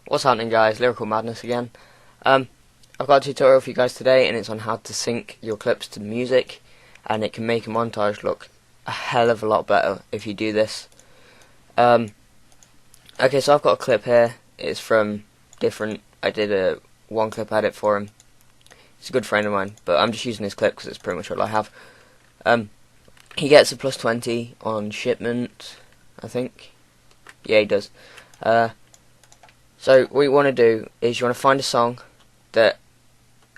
What's happening, guys? Lyrical Madness again. I've got a tutorial for you guys today, and it's on how to sync your clips to music, and it can make a montage look a hell of a lot better if you do this. Okay, so I've got a clip here. It's from different. I did a one clip edit for him. He's a good friend of mine, but I'm just using his clip because it's pretty much all I have. He gets a +20 on shipment, I think. Yeah, he does. So what you want to do is you want to find a song that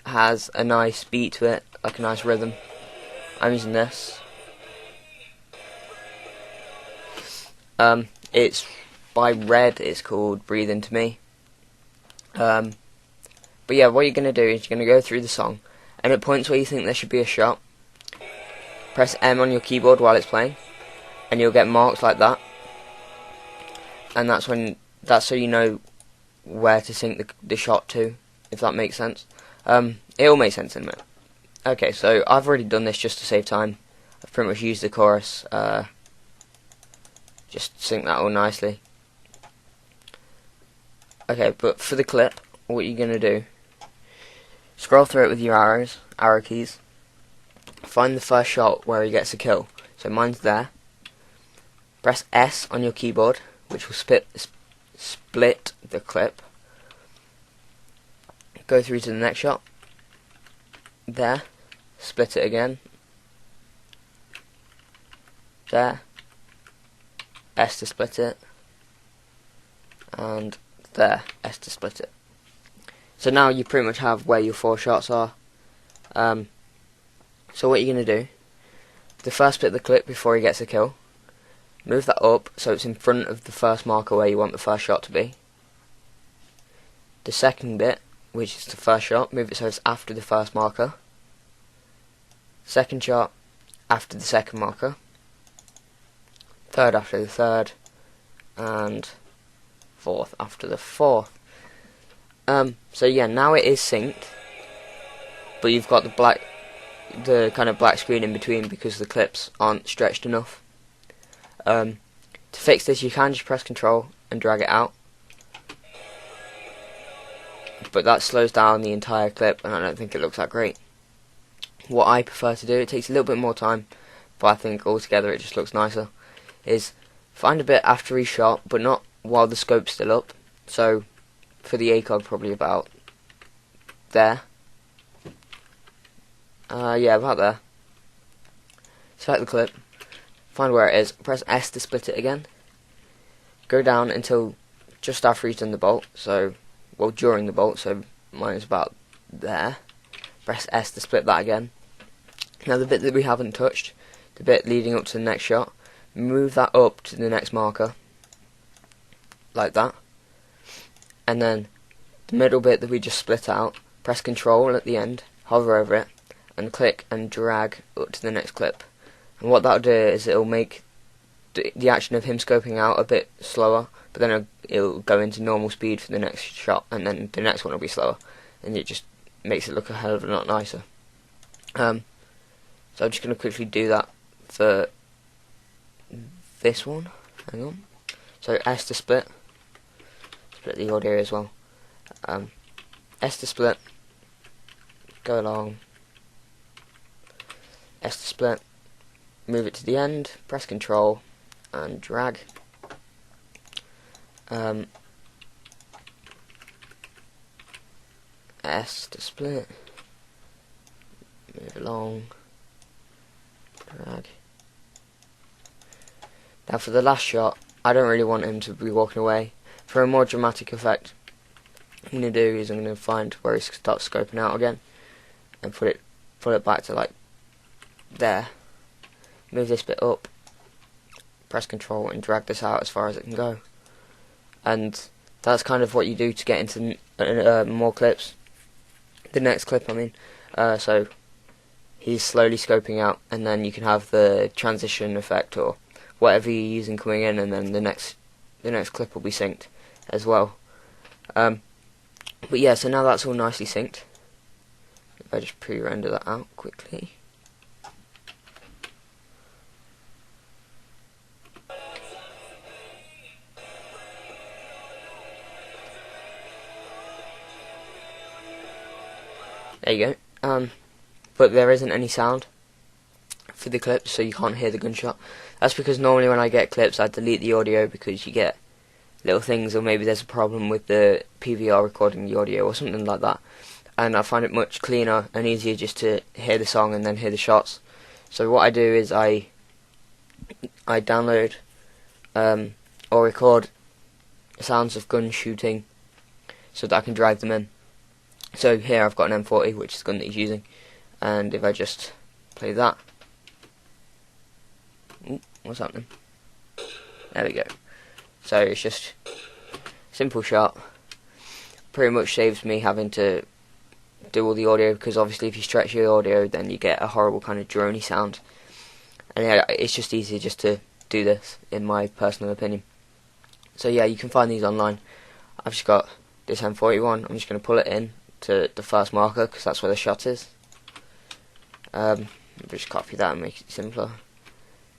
has a nice beat to it, like a nice rhythm. I'm using this. It's by Red. It's called Breathe Into Me. But yeah, what you're going to do is you're going to go through the song, and at points where you think there should be a shot, press M on your keyboard while it's playing, and you'll get marks like that. And that's so you know where to sync the shot to, if that makes sense. It all makes sense in a minute. Okay, so I've already done this just to save time. I've pretty much used the chorus. Just sync that all nicely. Okay, but for the clip, what you're going to do, scroll through it with your arrow keys. Find the first shot where he gets a kill. So mine's there. Press S on your keyboard, which will split the clip. Go through to the next shot. There. Split it again. There. S to split it. And there. S to split it. So now you pretty much have where your 4 shots are. So what you're going to do, the first bit of the clip before he gets a kill, move that up so it's in front of the first marker where you want the first shot to be. The second bit, which is the first shot, move it so it's after the first marker. Second shot, after the second marker. Third after the third. And fourth after the fourth. So yeah, now it is synced, but you've got the kind of black screen in between because the clips aren't stretched enough. To fix this, you can just press Control and drag it out, but that slows down the entire clip, and I don't think it looks that great. What I prefer to do, it takes a little bit more time, but I think altogether it just looks nicer, is find a bit after each shot, but not while the scope's still up. So for the ACOG, probably about there. Yeah, about there. Select the clip, find where it is, press S to split it again. Go down until just after he's done the bolt, well, during the bolt, so mine is about there. Press S to split that again. Now the bit that we haven't touched, the bit leading up to the next shot, move that up to the next marker, like that. And then the middle bit that we just split out, press Control at the end, hover over it, and click and drag up to the next clip. And what that'll do is it'll make the action of him scoping out a bit slower, but then it'll go into normal speed for the next shot, and then the next one will be slower, and it just makes it look a hell of a lot nicer. So I'm just going to quickly do that for this one. Hang on. So S to split the audio as well. S to split, go along, S to split, move it to the end, press Control and drag. S to split, move along, drag. Now for the last shot, I don't really want him to be walking away. For a more dramatic effect, what I'm going to do is I'm going to find where he starts scoping out again, and put it back to like there. Move this bit up, press Control and drag this out as far as it can go. And that's kind of what you do to get into more clips. The next clip, I mean. So he's slowly scoping out, and then you can have the transition effect or whatever you're using coming in, and then the next clip will be synced as well. But yeah, so now that's all nicely synced. If I just pre-render that out quickly. There you go. But there isn't any sound for the clips, so you can't hear the gunshot. That's because normally when I get clips I delete the audio because you get little things, or maybe there's a problem with the PVR recording the audio or something like that, and I find it much cleaner and easier just to hear the song and then hear the shots. So what I do is I download or record sounds of guns shooting so that I can drive them in. So here I've got an M40, which is the gun that he's using, and if I just play that, what's happening? There we go. So it's just simple shot. Pretty much saves me having to do all the audio, because obviously if you stretch your audio then you get a horrible kind of droney sound, and yeah, it's just easier just to do this, in my personal opinion. So yeah, you can find these online. I've just got this M41. I'm just going to pull it in to the first marker because that's where the shot is. Just copy that and make it simpler.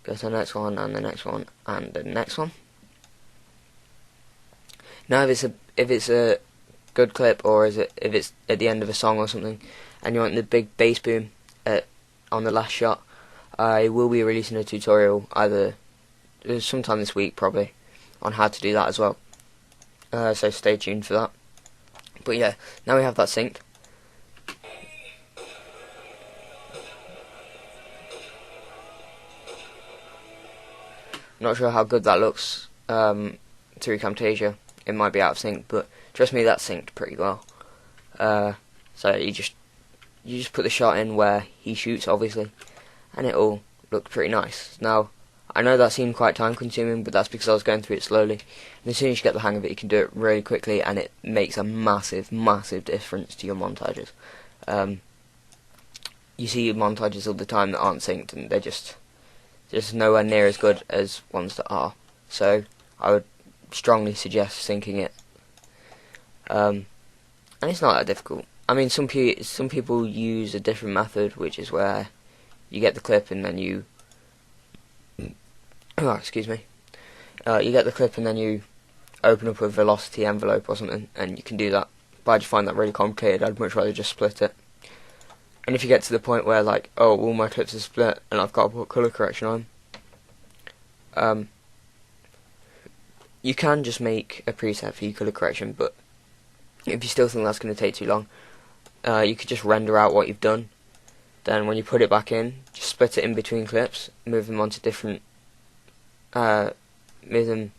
Go to the next one and the next one and the next one. Now if it's a good clip, or if it's at the end of a song or something and you want the big bass boom on the last shot, I will be releasing a tutorial either sometime this week probably on how to do that as well. So stay tuned for that. But yeah, now we have that synced. Not sure how good that looks through Camtasia. It might be out of sync, but trust me, that's synced pretty well. So you just put the shot in where he shoots, obviously, and it'll look pretty nice. Now, I know that seemed quite time consuming, but that's because I was going through it slowly. And as soon as you get the hang of it, you can do it really quickly, and it makes a massive, massive difference to your montages. You see montages all the time that aren't synced, and they're just nowhere near as good as ones that are. So I would strongly suggest syncing it. And it's not that difficult. I mean, some people use a different method, which is where you get the clip and then you excuse me. You get the clip and then you open up a velocity envelope or something, and you can do that. But I just find that really complicated. I'd much rather just split it. And if you get to the point where, like, oh, all my clips are split and I've got to put colour correction on, you can just make a preset for your colour correction, but if you still think that's going to take too long, you could just render out what you've done. Then when you put it back in, just split it in between clips, move them onto different, move them,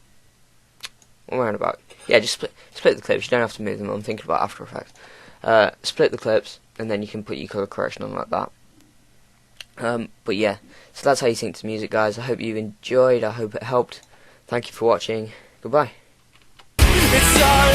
what am I on about? Yeah, just split the clips. You don't have to move them. I'm thinking about After Effects. Split the clips, and then you can put your colour correction on like that. But yeah, so that's how you sync to music, guys. I hope you enjoyed. I hope it helped. Thank you for watching. Goodbye. It's all